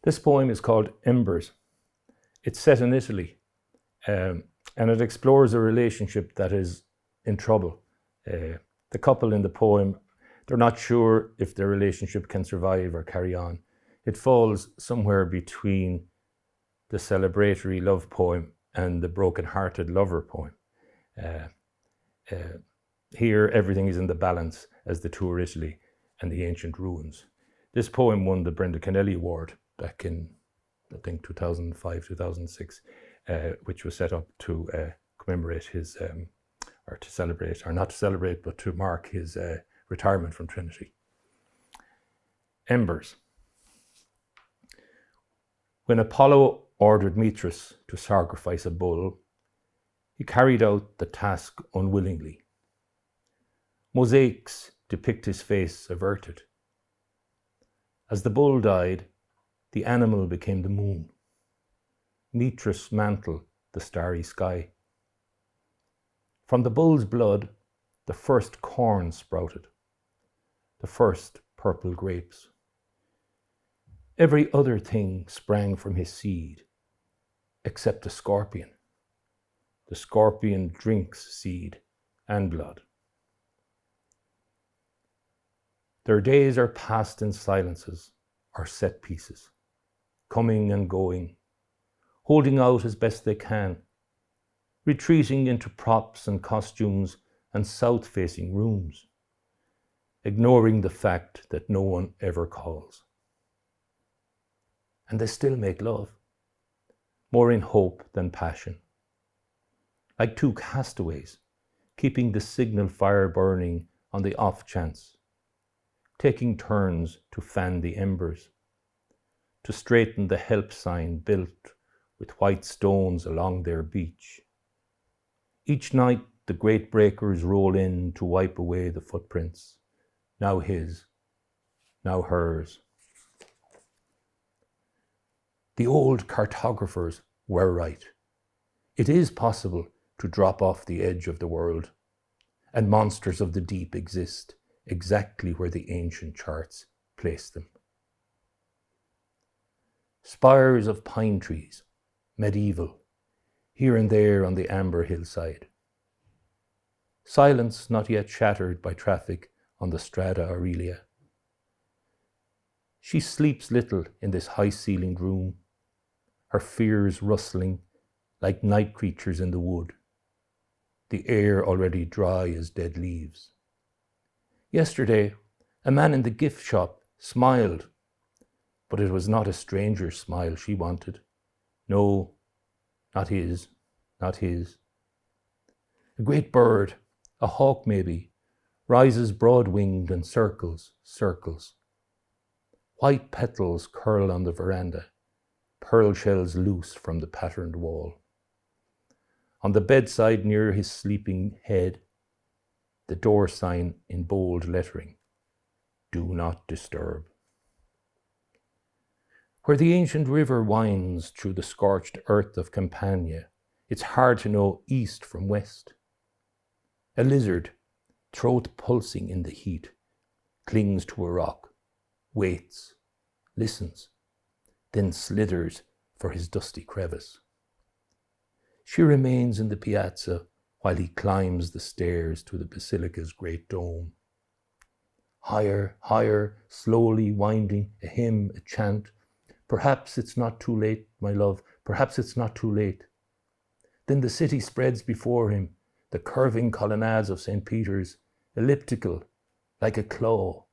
This poem is called Embers. It's set in Italy, and it explores a relationship that is in trouble. The couple in the poem, they're not sure if their relationship can survive or carry on. It falls somewhere between the celebratory love poem and the broken-hearted lover poem. Here, everything is in the balance as the tour Italy and the ancient ruins. This poem won the Brenda Kennelly Award back in, I think, 2005, 2006, which was set up to commemorate his, or to celebrate, or not to celebrate, but to mark his retirement from Trinity. Embers. When Apollo ordered Mithras to sacrifice a bull, he carried out the task unwillingly. Mosaics depict his face averted. As the bull died, the animal became the moon. Mithras' mantle, the starry sky. From the bull's blood, the first corn sprouted, the first purple grapes. Every other thing sprang from his seed, except the scorpion. The scorpion drinks seed and blood. Their days are passed in silences or set pieces, coming and going, holding out as best they can, retreating into props and costumes and south-facing rooms, ignoring the fact that no one ever calls. And they still make love, more in hope than passion. Like two castaways, keeping the signal fire burning on the off chance, taking turns to fan the embers, to straighten the help sign built with white stones along their beach. Each night the great breakers roll in to wipe away the footprints, now his, now hers. The old cartographers were right. It is possible to drop off the edge of the world, and monsters of the deep exist exactly where the ancient charts placed them. Spires of pine trees, medieval, here and there on the amber hillside. Silence not yet shattered by traffic on the Strada Aurelia. She sleeps little in this high-ceilinged room, her fears rustling like night creatures in the wood, the air already dry as dead leaves. Yesterday, a man in the gift shop smiled, but it was not a stranger's smile she wanted. No, not his, not his. A great bird, a hawk maybe, rises broad-winged and circles, circles. White petals curl on the veranda, pearl shells loose from the patterned wall. On the bedside near his sleeping head, the door sign in bold lettering, "Do not disturb." Where the ancient river winds through the scorched earth of Campania, it's hard to know east from west. A lizard, throat pulsing in the heat, clings to a rock, waits, listens, then slithers for his dusty crevice. She remains in the piazza while he climbs the stairs to the basilica's great dome. Higher, higher, slowly winding, a hymn, a chant. Perhaps it's not too late, my love, perhaps it's not too late. Then the city spreads before him, the curving colonnades of St. Peter's, elliptical, like a claw.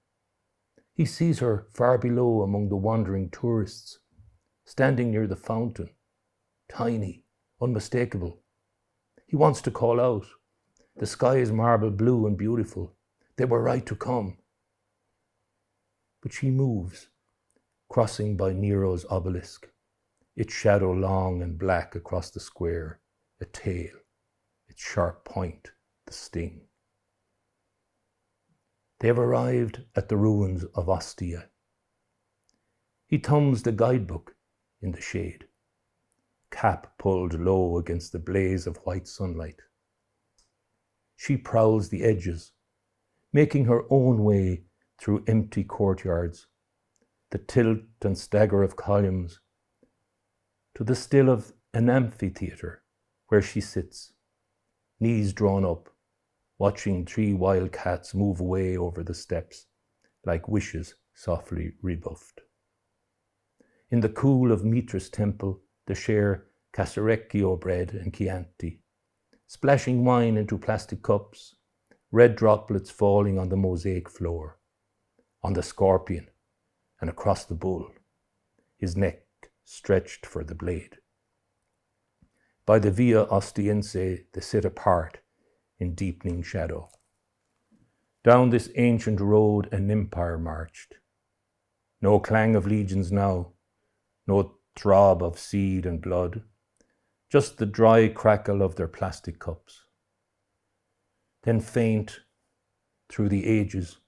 He sees her far below among the wandering tourists, standing near the fountain, tiny, unmistakable. He wants to call out. The sky is marble blue and beautiful. They were right to come. But she moves, crossing by Nero's obelisk, its shadow long and black across the square, a tail, its sharp point, the sting. They have arrived at the ruins of Ostia. He thumbs the guidebook in the shade, cap pulled low against the blaze of white sunlight. She prowls the edges, making her own way through empty courtyards, the tilt and stagger of columns, to the still of an amphitheatre where she sits, knees drawn up, watching 3 wild cats move away over the steps like wishes softly rebuffed. In the cool of Mitra's temple, they share casarecchio bread and Chianti, splashing wine into plastic cups, red droplets falling on the mosaic floor, on the scorpion and across the bull, his neck stretched for the blade. By the Via Ostiense they sit apart in deepening shadow. Down this ancient road an empire marched. No clang of legions now, no throb of seed and blood, just the dry crackle of their plastic cups. Then faint through the ages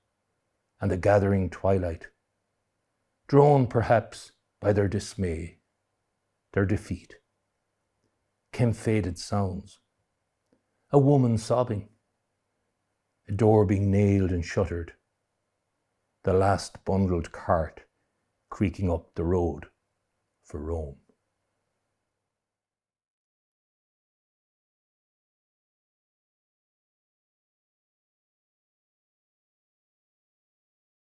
and the gathering twilight, drawn perhaps by their dismay, their defeat, came faded sounds, a woman sobbing, a door being nailed and shuttered, the last bundled cart creaking up the road for Rome.